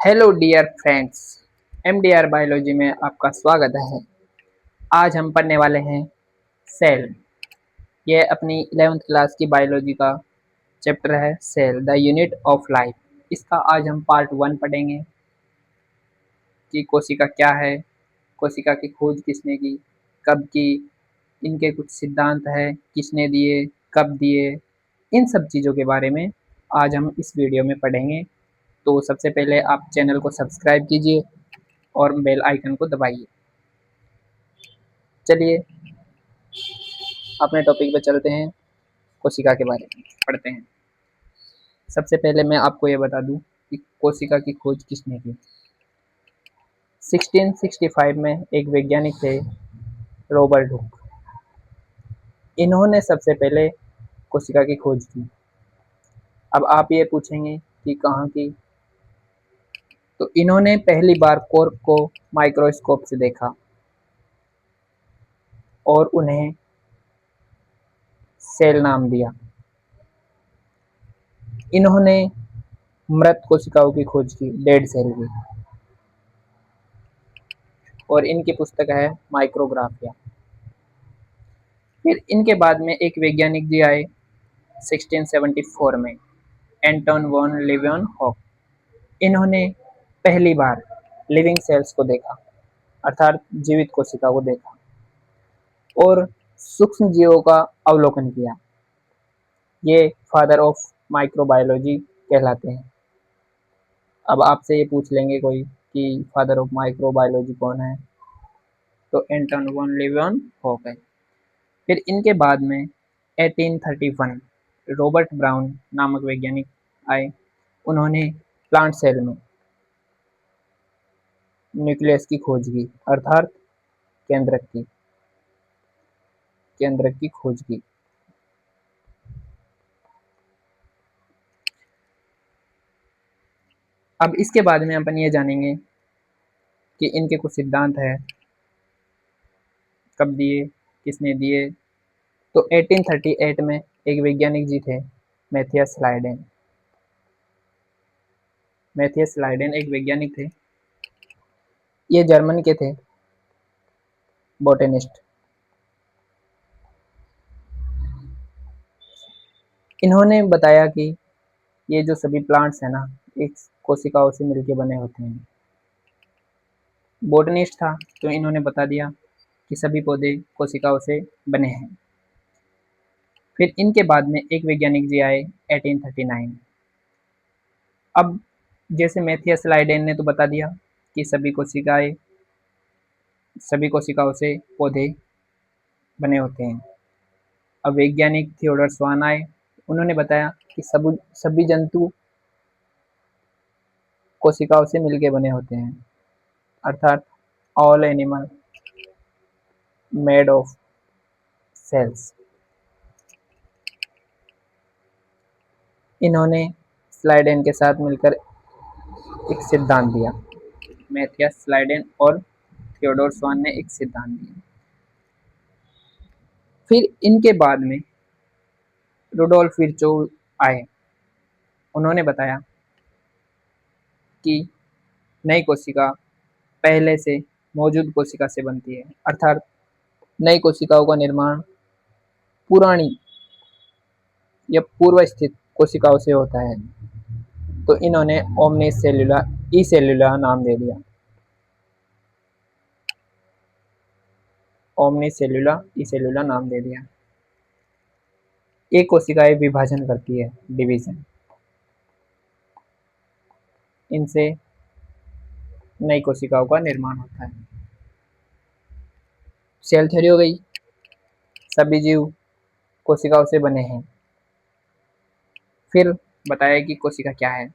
Hello dear friends, MDR biology में आपका स्वागत है। आज हम पढ़ने वाले हैं सेल। यह अपनी 11th क्लास की बायोलॉजी का चैप्टर है cell the unit of life. इसका आज हम पार्ट 1 पढ़ेंगे कि कोशिका क्या है, कोशिका की खोज किसने की, कब की, इनके कुछ सिद्धांत है, किसने दिए, कब दिए, इन सब चीज़ों के बारे में आज हम इस वीडियो में पढ़ेंगे। तो सबसे पहले आप चैनल को सब्सक्राइब कीजिए और बेल आइकन को दबाइए। चलिए अपने टॉपिक पे चलते हैं, कोशिका के बारे में पढ़ते हैं। सबसे पहले मैं आपको ये बता दूं कि कोशिका की खोज किसने की। 1665 में एक वैज्ञानिक थे, रॉबर्ट हुक। इन्होंने सबसे पहले कोशिका की खोज की। अब आप ये पूछेंगे कि कहाँ की, तो इन्होंने पहली बार कॉर्क को माइक्रोस्कोप से देखा और उन्हें सेल नाम दिया। इन्होंने मृत कोशिकाओं की खोज की, डेड सेल की, और इनकी पुस्तक है माइक्रोग्राफिया। फिर इनके बाद में एक वैज्ञानिक जी आए 1674 में, एंटोन वॉन लीeuwenहोक। इन्होंने पहली बार लिविंग सेल्स को देखा, अर्थात जीवित कोशिका को देखा और सूक्ष्म जीवों का अवलोकन किया। ये फादर ऑफ माइक्रोबायोलॉजी कहलाते हैं। अब आपसे ये पूछ लेंगे कोई कि फादर ऑफ माइक्रोबायोलॉजी कौन है, तो एंटोन वॉन लीeuwenहोक है। फिर इनके बाद में 1831 रॉबर्ट ब्राउन नामक वैज्ञानिक आए। उन्होंने प्लांट सेल में न्यूक्लियस की खोज की, अर्थात केंद्रक की खोज की। अब इसके बाद में अपन ये जानेंगे कि इनके कुछ सिद्धांत है, कब दिए, किसने दिए। तो 1838 में एक वैज्ञानिक जी थे, मैथियस लाइडेन। मैथियस लाइडेन एक वैज्ञानिक थे, ये जर्मन के थे, बोटेनिस्ट। इन्होंने बताया कि ये जो सभी प्लांट्स हैं ना, एक कोशिकाओं से मिलके बने होते हैं। बोटनिस्ट था तो इन्होंने बता दिया कि सभी पौधे कोशिकाओं से बने हैं। फिर इनके बाद में एक वैज्ञानिक जी आए 1839। अब जैसे मैथियस लाइडेन ने तो बता दिया कि सभी कोशिकाओं से पौधे बने होते हैं। अब वैज्ञानिक थियोडर स्वान आए, उन्होंने बताया कि सभी जंतु कोशिकाओं से मिलके बने होते हैं, अर्थात all animal made of cells. इन्होंने स्लाइडेन के साथ मिलकर एक सिद्धांत दिया। मैथियस स्लाइडेन और थियोडोर स्वान ने एक सिद्धांत दिया। फिर इनके बाद में रुडोल्फ विर्चोव आए। उन्होंने बताया कि नई कोशिका पहले से मौजूद कोशिका से बनती है, अर्थात नई कोशिकाओं का निर्माण पुरानी या पूर्व स्थित कोशिकाओं से होता है। तो इन्होंने ओमनी सेल्यूला ई सेल्यूला नाम दे दिया। ओमनी सेल्यूला ई सेल्यूला नाम दे दिया। एक कोशिकाएं विभाजन करती है, डिवीजन। इनसे नई कोशिकाओं का निर्माण होता है। सेल थ्योरी हो गई, सभी जीव कोशिकाओं से बने हैं। फिर बताया कि कोशिका क्या है।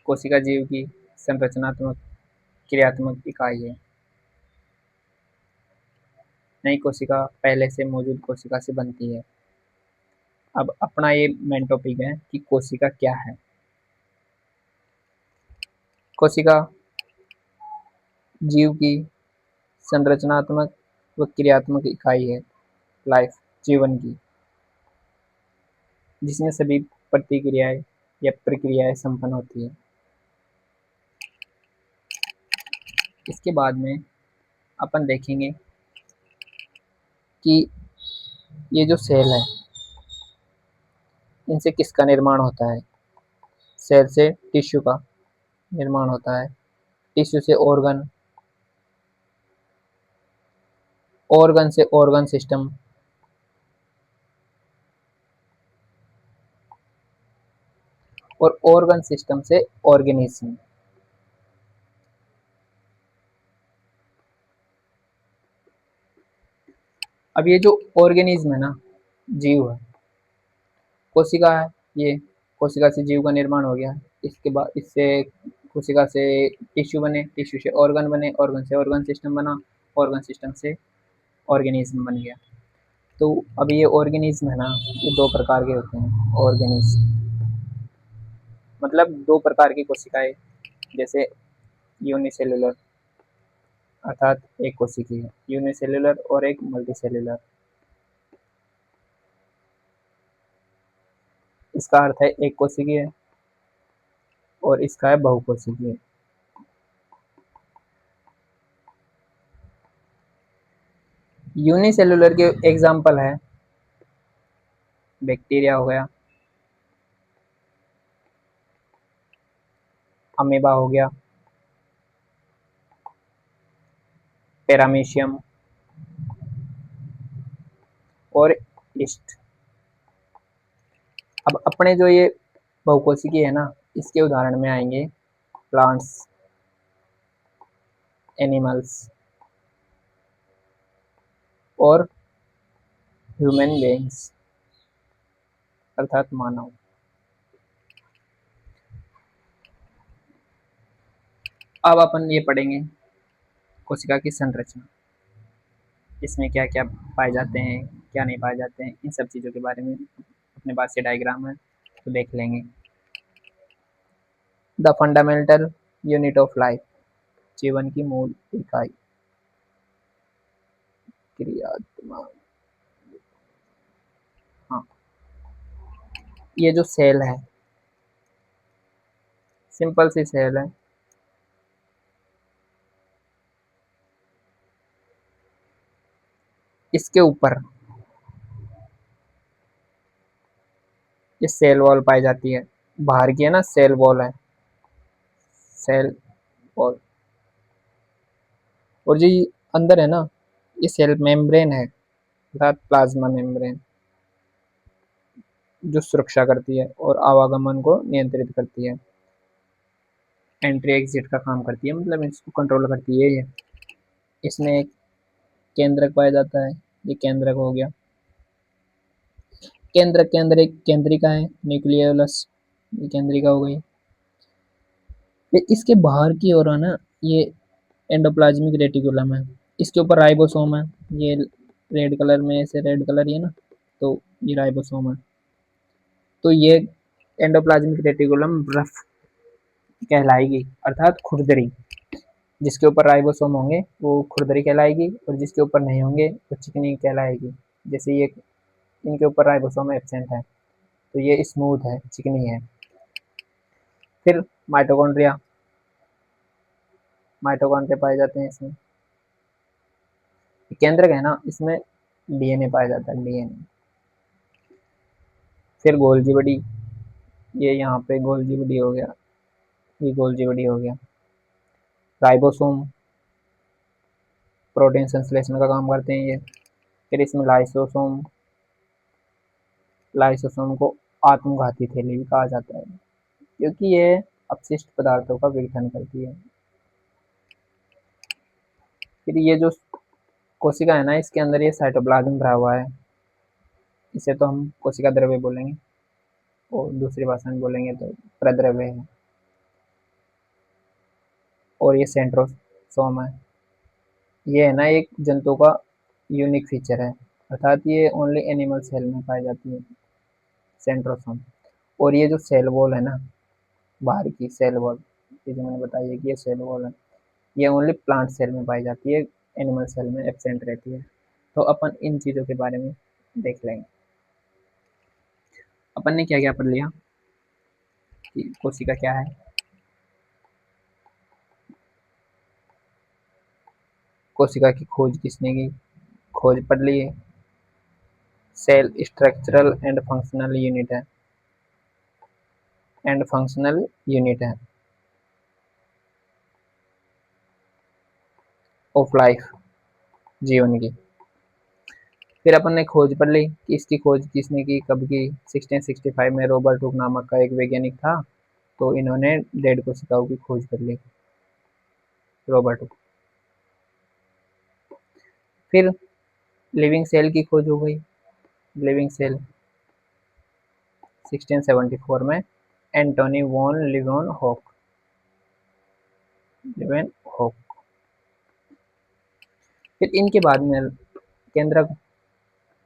कोशिका जीव की संरचनात्मक क्रियात्मक इकाई है। नई कोशिका पहले से मौजूद कोशिका से बनती है। अब अपना ये मेन टॉपिक है कि कोशिका क्या है। कोशिका जीव की संरचनात्मक व क्रियात्मक इकाई है, लाइफ, जीवन की, जिसमें सभी प्रतिक्रियाएं या प्रक्रियाएं संपन्न होती है। इसके बाद में अपन देखेंगे कि ये जो सेल है इनसे किसका निर्माण होता है। सेल से टिश्यू का निर्माण होता है, टिश्यू से ऑर्गन, ऑर्गन से ऑर्गन सिस्टम, और ऑर्गन सिस्टम से ऑर्गेनिज्म। अब ये जो ऑर्गेनिज्म है ना, जीव है, कोशिका है, ये कोशिका से जीव का निर्माण हो गया। इसके बाद इससे कोशिका से टिश्यू बने, टिश्यू से ऑर्गन बने, ऑर्गन से ऑर्गन सिस्टम बना, ऑर्गन सिस्टम से ऑर्गेनिज्म बन गया। तो अब ये ऑर्गेनिज्म है ना, ये दो प्रकार के होते हैं। ऑर्गेनिज्म मतलब दो प्रकार की कोशिकाएं, जैसे यूनिसेलुलर अर्थात एक कोशिकीय है, यूनिसेलुलर और एक मल्टीसेलुलर। इसका अर्थ है एक कोशिकीय और इसका है बहुकोशिकीय। यूनिसेलुलर के एग्जाम्पल है बैक्टीरिया हो गया, अमीबा हो गया, पैरामीशियम और ईस्ट। अब अपने जो ये बहुकोशिकीय है ना, इसके उदाहरण में आएंगे प्लांट्स, एनिमल्स और ह्यूमन बीइंग्स अर्थात मानव। अब अपन ये पढ़ेंगे कोशिका की संरचना, इसमें क्या क्या पाए जाते हैं, क्या नहीं पाए जाते हैं, इन सब चीज़ों के बारे में अपने पास ये डायग्राम है तो देख लेंगे। The fundamental unit of life, जीवन की मूल इकाई, क्रियात्मक। हाँ, ये जो सेल है, सिंपल सी सेल है, इसके ऊपर ये सेल वॉल पाई जाती है। बाहर की है ना सेल वॉल है, सेल वॉल। और जो ये अंदर है ना, ये सेल मेम्ब्रेन है अर्थात प्लाज्मा मेम्ब्रेन, जो सुरक्षा करती है और आवागमन को नियंत्रित करती है, एंट्री एग्जिट का काम करती है, मतलब इसको कंट्रोल करती है ये। इसमें एक केंद्रक पाया जाता है, ये केंद्रक हो गया। केंद्रक के अंदर एक केंद्रिका है, न्यूक्लियोलस, ये केंद्रिका हो गई। फिर इसके बाहर की ओर है ना, ये एंडोप्लाज्मिक रेटिकुलम है, इसके ऊपर राइबोसोम है। ये रेड कलर में ऐसे रेड कलर ही है ना, तो ये राइबोसोम है। तो ये एंडोप्लाज्मिक रेटिकुलम रफ कहलाएगी अर्थात खुरदरी। जिसके ऊपर राइबोसोम होंगे वो खुरदरी कहलाएगी, और जिसके ऊपर नहीं होंगे वो चिकनी कहलाएगी। जैसे ये इनके ऊपर राइबोसोम एब्सेंट है तो ये स्मूथ है, चिकनी है। फिर माइटोकॉन्ड्रिया, माइटोकॉन्ड्रिया पाए जाते हैं इसमें। केंद्रक है ना, इसमें डीएनए पाया जाता है, डीएनए। फिर गोल्जी बॉडी, ये यहाँ पे गोल्जी बॉडी हो गया, ये गोल्जी बॉडी हो गया। राइबोसोम प्रोटीन संश्लेषण का काम करते हैं ये। फिर इसमें लाइसोसोम, लाइसोसोम को आत्मघाती थैली भी कहा जाता है क्योंकि ये अपशिष्ट पदार्थों का विघटन करती है। फिर ये जो कोशिका है ना, इसके अंदर ये साइटोप्लाज्म भरा हुआ है, इसे तो हम कोशिका द्रव्य बोलेंगे, और दूसरी भाषा में बोलेंगे तो प्रद्रव्य है। और ये सेंट्रोसोम है, ये है ना एक जंतु का यूनिक फीचर है, अर्थात ये ओनली एनिमल सेल में पाई जाती है, सेंट्रोसोम। और ये जो सेल वॉल है ना, बाहर की सेल वॉल, ये जो मैंने बताया कि ये सेल वॉल है, ये ओनली प्लांट सेल में पाई जाती है, एनिमल सेल में एब्सेंट रहती है। तो अपन इन चीज़ों के बारे में देख लेंगे। अपन ने क्या क्या पढ़ लिया कि कोशिका क्या है, कोशिका की खोज किसने की? खोज पढ़ ली है। Cell structural and functional unit है, एंड फंक्शनल यूनिट है ऑफ लाइफ, जीवन की। फिर अपन ने खोज पढ़ ली कि इसकी खोज किसने की, कब की? 1665 में रॉबर्ट हुक नामक का एक वैज्ञानिक था, तो इन्होंने डेड कोशिकाओं की खोज कर ली, रॉबर्ट हुक। फिर लिविंग सेल की खोज हो गई। लिविंग सेल 1674 में एंटोनी वॉन लिवेनहॉक। फिर इनके बाद में केंद्रक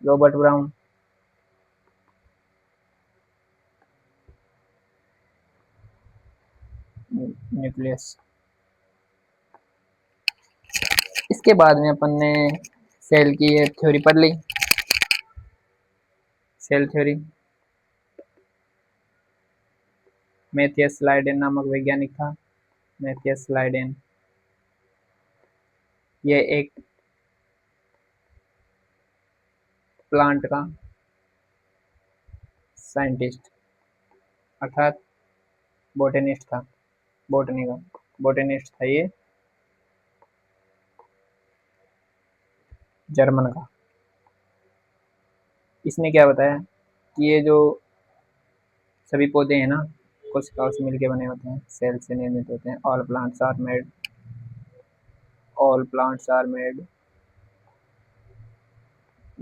रॉबर्ट ब्राउन। न्यूक्लियस। इसके बाद में अपन ने सेल की ये थ्योरी पढ़ ली, सेल थ्योरी। मैथियस लाइडेन नामक वैज्ञानिक था, मैथियस लाइडेन। ये एक प्लांट का साइंटिस्ट अर्थात बोटेनिस्ट था, बोटनी का बोटेनिस्ट था ये, जर्मन का। इसने क्या बताया कि ये जो सभी पौधे हैं ना, कोशिकाओं से मिलके बने होते हैं, सेल से निर्मित होते हैं। All plants are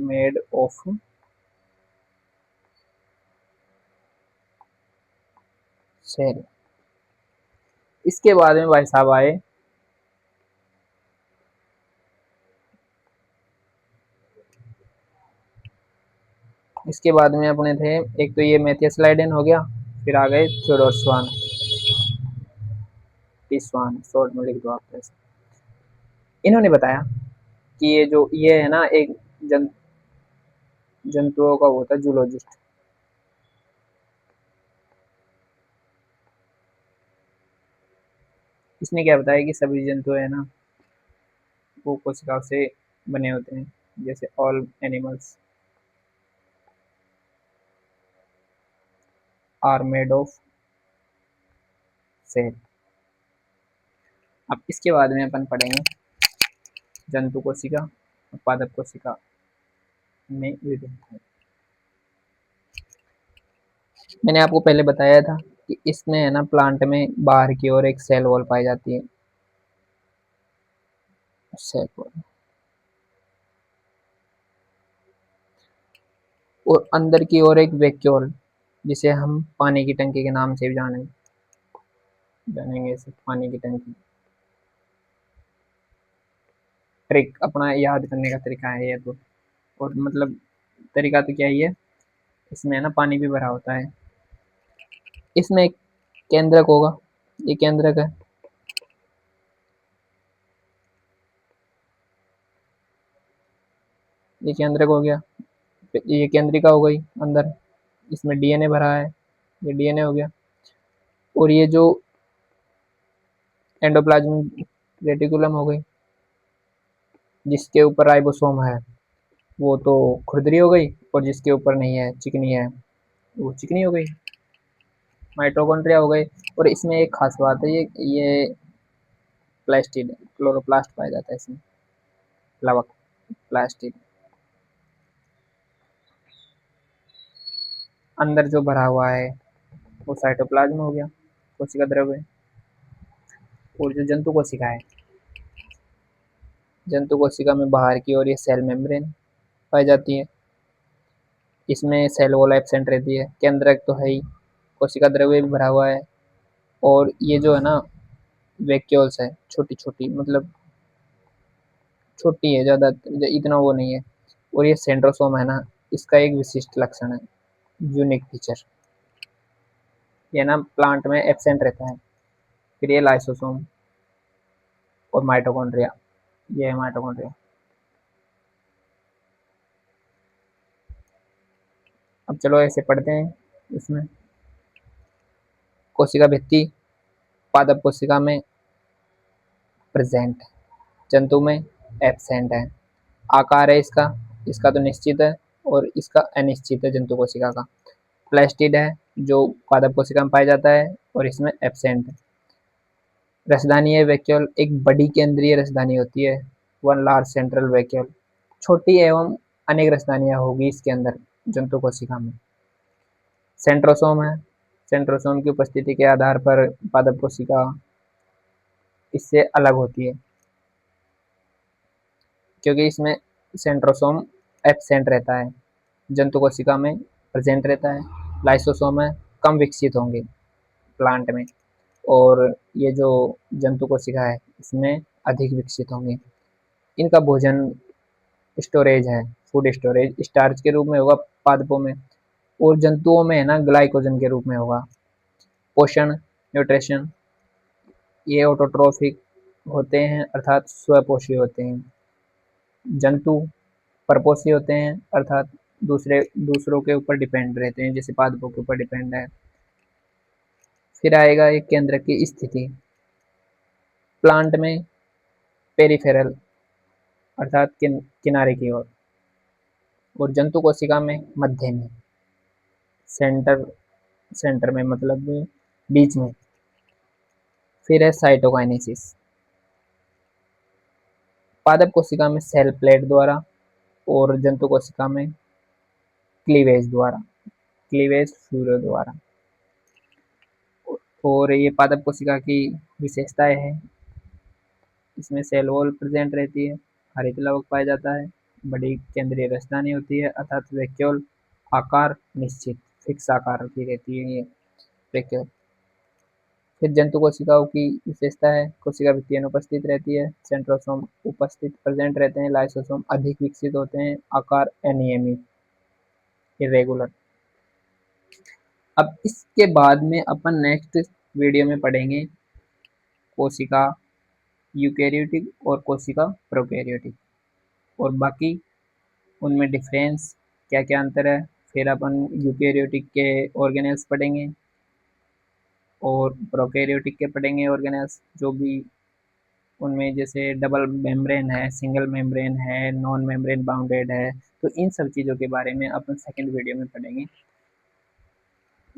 made of cell. इसके बाद में भाई साहब आए इसके बाद में अपने थे, एक तो ये मैथियस लाइडेन हो गया, फिर आ गए थियोडोर स्वान, स्वान शॉर्ट में लिख दो आप ऐसे। इन्होंने बताया कि ये जो ये है ना एक जन जंतुओं का होता है जूलॉजिस्ट। इसने क्या बताया कि सभी जंतु है ना वो कोशिकाओं से बने होते हैं, जैसे all animals are made of cell. अब इसके बाद में अपन पढ़ेंगे जंतु कोशिका, उत्पादक कोशिका में विभिन्न। मैंने आपको पहले बताया था कि इसमें है ना प्लांट में बाहर की ओर एक सेल वॉल पाई जाती है, सेल वॉल, और अंदर की ओर एक वैक्यूल, जिसे हम पानी की टंकी के नाम से भी जानेंगे इसे, पानी की टंकी। ट्रिक अपना याद करने का तरीका है ये तो, और मतलब तरीका तो क्या ही है, इसमें है ना पानी भी भरा होता है। इसमें एक केंद्रक होगा, ये केंद्रक है, ये केंद्रक हो गया। ये केंद्रिका हो गई अंदर, इसमें डीएनए भरा है, ये डीएनए हो गया। और ये जो एंडोप्लाज्मिक रेटिकुलम हो गई, जिसके ऊपर राइबोसोम है वो तो खुरदरी हो गई, और जिसके ऊपर नहीं है, चिकनी है, वो चिकनी हो गई। माइटोकॉन्ड्रिया हो गए। और इसमें एक खास बात है, ये प्लास्टिड क्लोरोप्लास्ट पाया जाता है इसमें, प्लावक प्लास्टिड। अंदर जो भरा हुआ है वो साइटोप्लाज्म हो गया, कोशिका द्रव्य। और जो जंतु कोशिका है, जंतु कोशिका में बाहर की ओर ये सेल मेम्ब्रेन पाई जाती है, इसमें सेल वॉल एब्सेंट रहती है, केंद्रक तो है ही, कोशिका द्रव्य भी भरा हुआ है। और ये जो है ना वैक्यूल्स है, छोटी छोटी, मतलब छोटी है ज़्यादा, इतना वो नहीं है। और ये सेंट्रोसोम है ना, इसका एक विशिष्ट लक्षण है, यूनिक फीचर, ये ना प्लांट में एब्सेंट रहता है। फिर ये लाइसोसोम और माइटोकॉन्ड्रिया, ये है माइटोकॉन्ड्रिया। अब चलो ऐसे पढ़ते हैं इसमें। कोशिका भित्ति पादप कोशिका में प्रेजेंट है, जंतु में एब्सेंट है। आकार है इसका, इसका तो निश्चित है और इसका अनिश्चित है जंतु कोशिका का। प्लास्टिड है जो पादप कोशिका में पाया जाता है और इसमें एब्सेंट है। रसदानी है वैक्यूल, एक बड़ी केंद्रीय रसदानी होती है, वन लार्ज सेंट्रल वैक्यूल। छोटी एवं अनेक रसदानियां होगी इसके अंदर जंतु कोशिका में। सेंट्रोसोम है, सेंट्रोसोम की उपस्थिति के आधार पर पादप कोशिका इससे अलग होती है, क्योंकि इसमें सेंट्रोसोम एब्सेंट रहता है, जंतु कोशिका में प्रेजेंट रहता है। लाइसोसोम है, कम विकसित होंगे प्लांट में, और ये जो जंतु कोशिका है इसमें अधिक विकसित होंगे। इनका भोजन स्टोरेज है, फूड स्टोरेज स्टार्च के रूप में होगा पादपों में, और जंतुओं में है ना ग्लाइकोजन के रूप में होगा। पोषण न्यूट्रिशन, ये ऑटोट्रोफिक होते हैं अर्थात स्वपोषी होते हैं। जंतु परपोषी होते हैं अर्थात दूसरों के ऊपर डिपेंड रहते हैं, जैसे पादपों के ऊपर डिपेंड है। फिर आएगा एक केंद्र की स्थिति। प्लांट में पेरिफेरल अर्थात किनारे की ओर, और जंतु कोशिका में मध्य में, सेंटर सेंटर में मतलब बीच में। फिर है साइटोकाइनेसिस। पादप कोशिका में सेल प्लेट द्वारा और जंतु कोशिका में क्लीवेज द्वारा, क्लीवेज फ्यूरो द्वारा। और ये पादप कोशिका की विशेषताएं हैं, इसमें सेल वॉल प्रेजेंट रहती है, हरित लवक पाया जाता है, बड़ी केंद्रीय रचनानी होती है अर्थात वैक्यूल, आकार निश्चित फिक्स आकार की रहती है ये वैक्यूल। फिर जंतु कोशिकाओं की विशेषता है, कोशिका भित्ति अनुपस्थित रहती है, सेंट्रोसोम उपस्थित प्रेजेंट रहते हैं, लाइसोसोम अधिक विकसित होते हैं, आकार अनियमित इरेगुलर। अब इसके बाद में अपन नेक्स्ट वीडियो में पढ़ेंगे कोशिका यूकेरियोटिक और कोशिका प्रोकैरियोटिक, और बाकी उनमें डिफरेंस क्या क्या अंतर है। फिर अपन यूकेरियोटिक के ऑर्गेनेल्स पढ़ेंगे और प्रोकैरियोटिक के पढ़ेंगे ऑर्गेनेल्स, जो भी उनमें जैसे डबल मेम्ब्रेन है, सिंगल मेम्ब्रेन है, नॉन मेम्ब्रेन बाउंडेड है। तो इन सब चीज़ों के बारे में अपन सेकेंड वीडियो में पढ़ेंगे।